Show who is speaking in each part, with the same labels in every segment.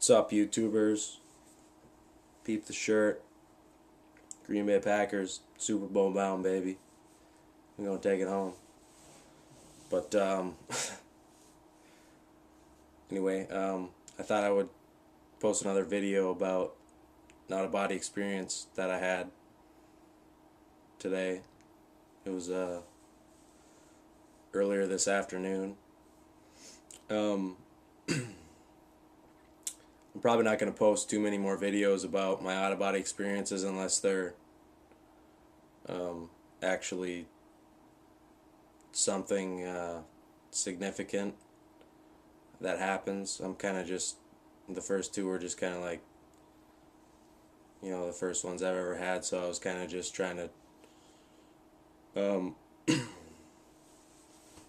Speaker 1: What's up, YouTubers? Peep the shirt. Green Bay Packers, Super Bowl bound, baby. We're gonna take it home. But anyway, I thought I would post another video about an out-of-body experience that I had today. It was earlier this afternoon. I'm probably not going to post too many more videos about my out-of-body experiences unless they're actually something significant that happens. I'm kind of just, the first two were just kind of like, the first ones I've ever had, so I was kind of just trying to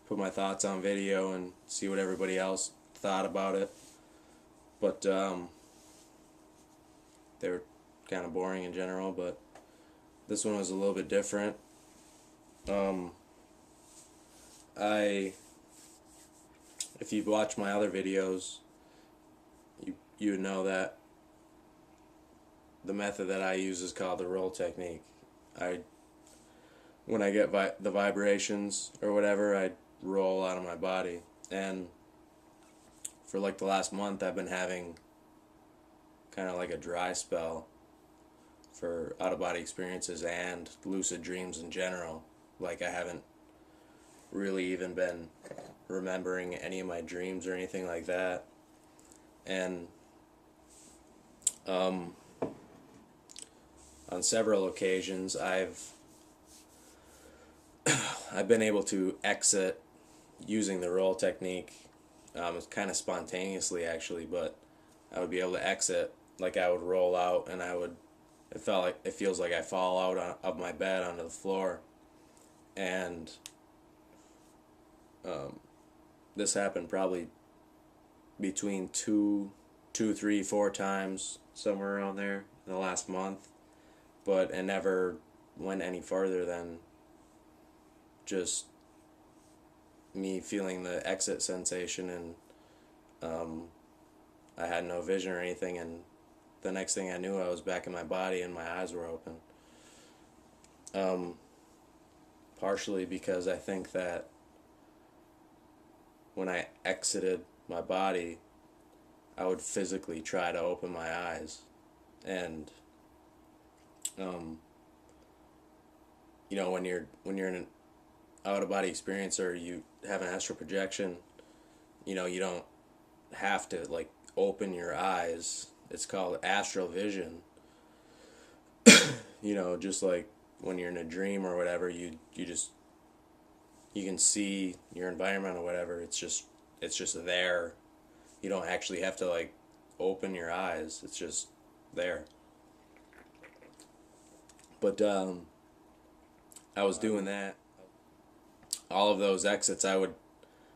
Speaker 1: put my thoughts on video and see what everybody else thought about it. But they were kind of boring in general, but this one was a little bit different. If you've watched my other videos, you would know that the method that I use is called the roll technique. When I get the vibrations or whatever, I roll out of my body. And for like the last month, I've been having kind of like a dry spell for out-of-body experiences and lucid dreams in general. Like, I haven't really even been remembering any of my dreams or anything like that. And on several occasions, I've been able to exit using the roll technique. It's kind of spontaneously, actually, but I would be able to exit. Like, I would roll out, and it feels like I fall out of my bed onto the floor. And this happened probably between two, 3, 4 times, somewhere around there in the last month. But it never went any farther than just me feeling the exit sensation, and I had no vision or anything, and the next thing I knew, I was back in my body and my eyes were open. Partially because I think that when I exited my body, I would physically try to open my eyes, and when you're in an out-of-body experience, or you have an astral projection, you don't have to like open your eyes. It's called astral vision. Just like when you're in a dream or whatever, you can see your environment or whatever. It's just there. You don't actually have to like open your eyes. It's just there. But I was doing that. All of those exits, I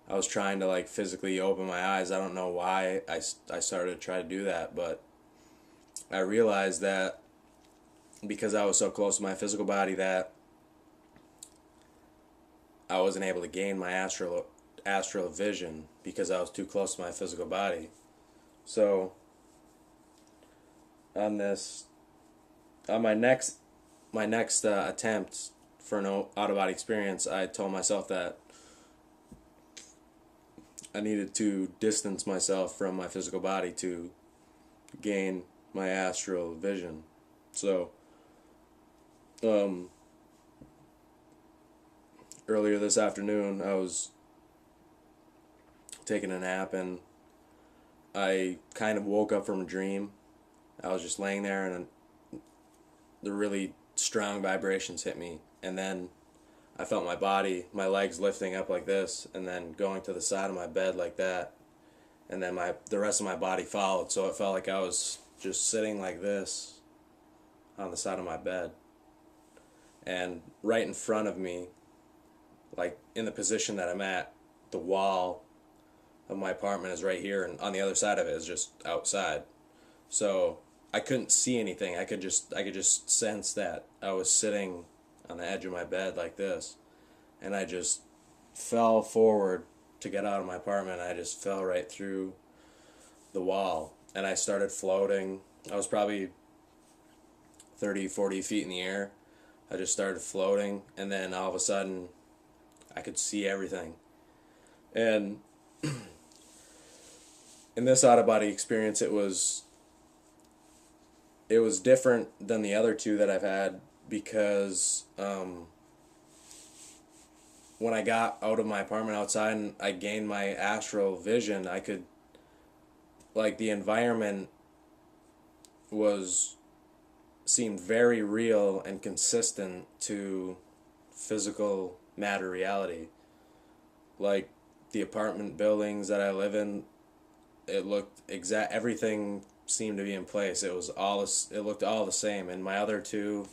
Speaker 1: was trying to like physically open my eyes. I don't know why I started to try to do that, but I realized that because I was so close to my physical body that I wasn't able to gain my astral vision because I was too close to my physical body. So on my next attempt for an out-of-body experience, I told myself that I needed to distance myself from my physical body to gain my astral vision. So earlier this afternoon, I was taking a nap, and I kind of woke up from a dream. I was just laying there, and the really strong vibrations hit me, and then I felt my legs lifting up like this, and then going to the side of my bed like that, and then the rest of my body followed, so it felt like I was just sitting like this on the side of my bed. And right in front of me, like in the position that I'm at, the wall of my apartment is right here, and on the other side of it is just outside. So I couldn't see anything. I could just sense that I was sitting on the edge of my bed like this, and I just fell forward to get out of my apartment. I just fell right through the wall. and I started floating. I was probably 30, 40 feet in the air. I just started floating, and then all of a sudden, I could see everything. And in this out of body experience, it was different than the other two that I've had because when I got out of my apartment outside and I gained my astral vision, I could, like, the environment was seemed very real and consistent to physical matter reality. Like the apartment buildings that I live in, it looked exact. Everything seemed to be in place. It was all. It looked all the same. And my other two,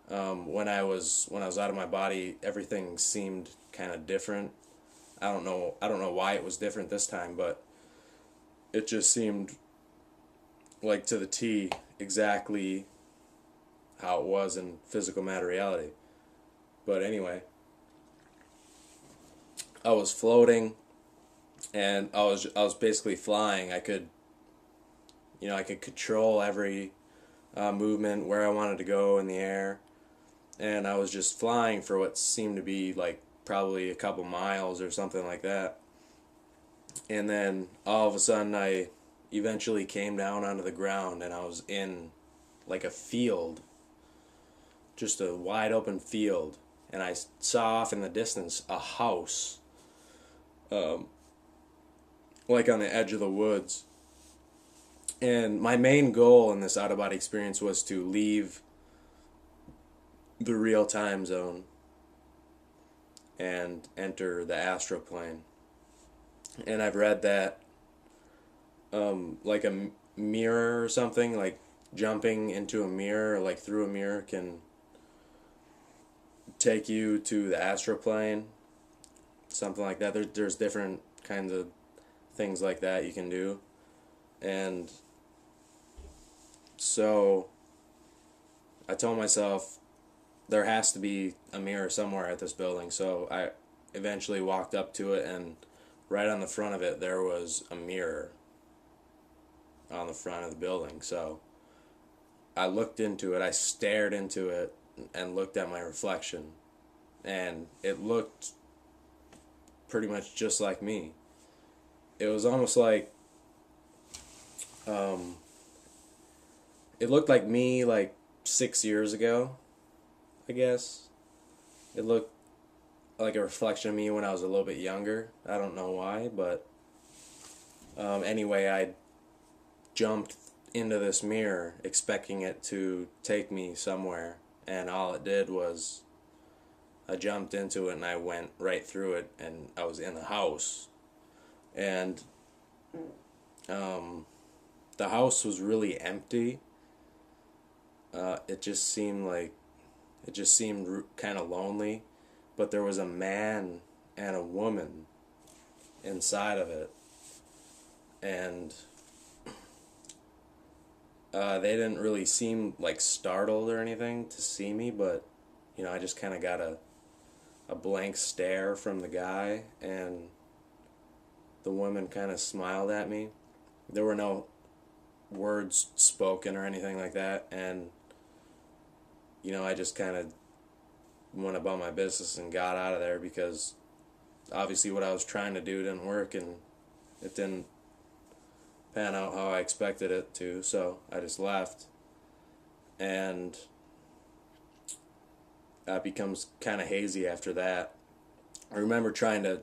Speaker 1: when I was out of my body, everything seemed kind of different. I don't know. I don't know why it was different this time, but it just seemed like to the T exactly how it was in physical matter reality. But anyway, I was floating, and I was basically flying. I could, I could control every movement where I wanted to go in the air, and I was just flying for what seemed to be like probably a couple miles or something like that. And then all of a sudden, I eventually came down onto the ground, and I was in like a field, just a wide open field, and I saw off in the distance a house, like on the edge of the woods. And my main goal in this out of body experience was to leave the real time zone and enter the astral plane. And I've read that like a mirror or something, like jumping into a mirror, like through a mirror, can take you to the astral plane, something like that. There's different kinds of things like that you can do. And so I told myself there has to be a mirror somewhere at this building. So I eventually walked up to it, and right on the front of it there was a mirror on the front of the building. So I looked into it, I stared into it, and looked at my reflection, and it looked pretty much just like me. It was almost like it looked like me like 6 years ago, I guess. It looked like a reflection of me when I was a little bit younger. I don't know why, but anyway, I jumped into this mirror expecting it to take me somewhere, and all it did was I jumped into it and I went right through it, and I was in the house. And the house was really empty. It just seemed kind of lonely, but there was a man and a woman inside of it, and they didn't really seem like startled or anything to see me, but I just kind of got a blank stare from the guy, and the woman kind of smiled at me. There were no words spoken or anything like that, and I just kind of went about my business and got out of there, because obviously what I was trying to do didn't work, and it didn't pan out how I expected it to, so I just left. And it becomes kind of hazy after that. I remember trying to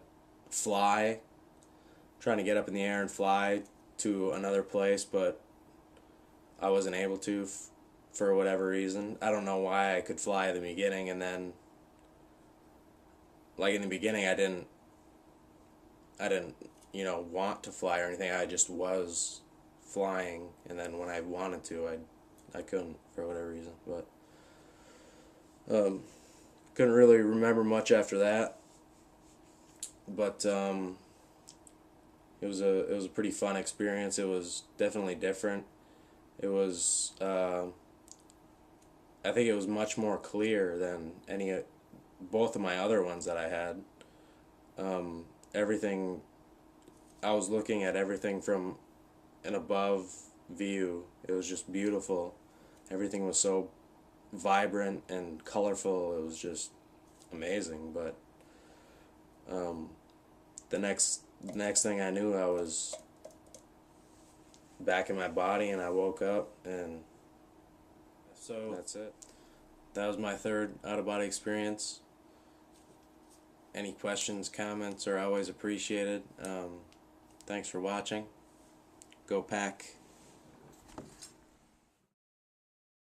Speaker 1: get up in the air and fly to another place, but I wasn't able to for whatever reason. I don't know why I could fly at the beginning, and then like in the beginning I didn't want to fly or anything. I just was flying, and then when I wanted to, I couldn't for whatever reason. But couldn't really remember much after that. But it was a pretty fun experience. It was definitely different. It was I think it was much more clear than both of my other ones that I had. Everything, I was looking at everything from an above view. It was just beautiful. Everything was so vibrant and colorful. It was just amazing. But the next thing I knew, I was back in my body, and I woke up, and so that's it. That was my third out-of-body experience. Any questions, comments are always appreciated. Thanks for watching. Go Pack.